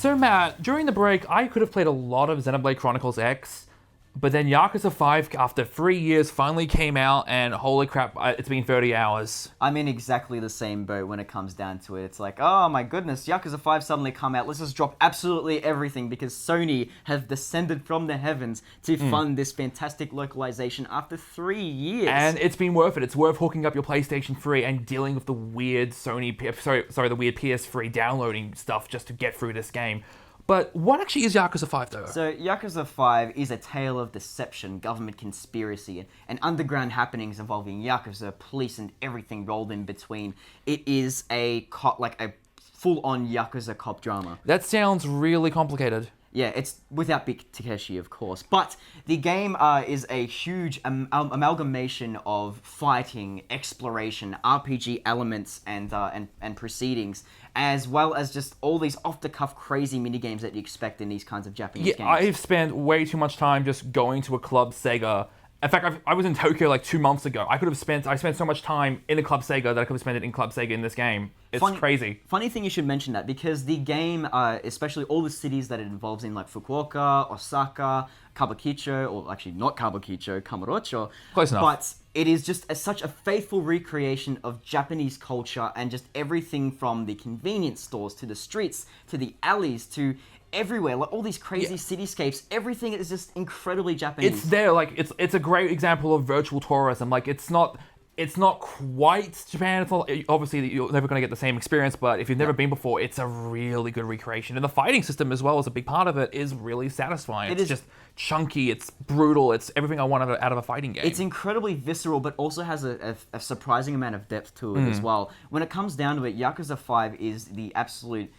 So Matt, during the break, I could have played a lot of Xenoblade Chronicles X, but then Yakuza 5, after 3 years, finally came out, and holy crap, it's been 30 hours. I'm in exactly the same boat when it comes down to it. It's like, oh my goodness, Yakuza 5 suddenly come out. Let's just drop absolutely everything because Sony have descended from the heavens to fund this fantastic localization after 3 years. And it's been worth it. It's worth hooking up your PlayStation 3 and dealing with the weird the weird PS3 downloading stuff just to get through this game. But what actually is Yakuza 5, though? So, Yakuza 5 is a tale of deception, government conspiracy, and underground happenings involving Yakuza, police, and everything rolled in between. It is a full-on Yakuza cop drama. That sounds really complicated. Yeah, it's without Big Takeshi, of course. But the game is a huge amalgamation of fighting, exploration, RPG elements, and proceedings, as well as just all these off-the-cuff crazy minigames that you expect in these kinds of Japanese games. I've spent way too much time just going to a Club Sega. In fact, I was in Tokyo like 2 months ago. I spent so much time in a Club Sega that I could have spent it in Club Sega in this game. It's crazy. Funny thing you should mention that, because the game, especially all the cities that it involves in, like Fukuoka, Osaka, Kabukicho, or actually not Kabukicho, Kamurocho. Close enough. But it is just such a faithful recreation of Japanese culture and just everything from the convenience stores to the streets to the alleys to everywhere, like all these crazy cityscapes, everything is just incredibly Japanese. It's there, like it's a great example of virtual tourism. Like it's not quite Japan. It's not, obviously you're never going to get the same experience, but if you've never been before, it's a really good recreation. And the fighting system as well as a big part of it is really satisfying. It's just chunky, it's brutal, it's everything I want out of a fighting game. It's incredibly visceral, but also has a surprising amount of depth to it as well. When it comes down to it, Yakuza 5 is the absolute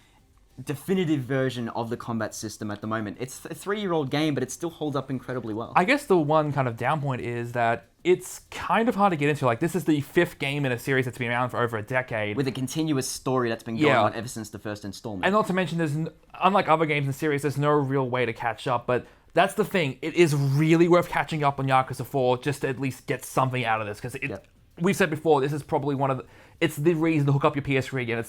definitive version of the combat system at the moment. It's a 3-year-old game, but it still holds up incredibly well. I guess the one kind of down point is that it's kind of hard to get into. Like, this is the 5th game in a series that's been around for over a decade. With a continuous story that's been going on ever since the first installment. And not to mention, unlike other games in the series, there's no real way to catch up, but that's the thing. It is really worth catching up on Yakuza 4 just to at least get something out of this, because we've said before, this is probably it's the reason to hook up your PS3 again.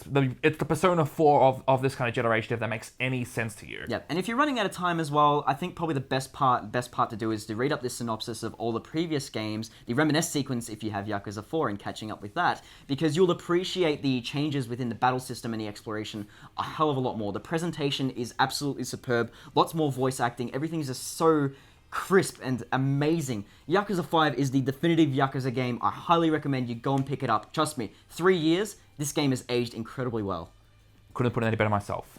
It's the Persona 4 of this kind of generation, if that makes any sense to you. Yeah, and if you're running out of time as well, I think probably the best part to do is to read up this synopsis of all the previous games, the reminisce sequence if you have Yakuza 4 and catching up with that, because you'll appreciate the changes within the battle system and the exploration a hell of a lot more. The presentation is absolutely superb, lots more voice acting, everything is just so crisp and amazing. Yakuza 5 is the definitive Yakuza game. I highly recommend you go and pick it up. Trust me, 3 years, this game has aged incredibly well. Couldn't put it any better myself.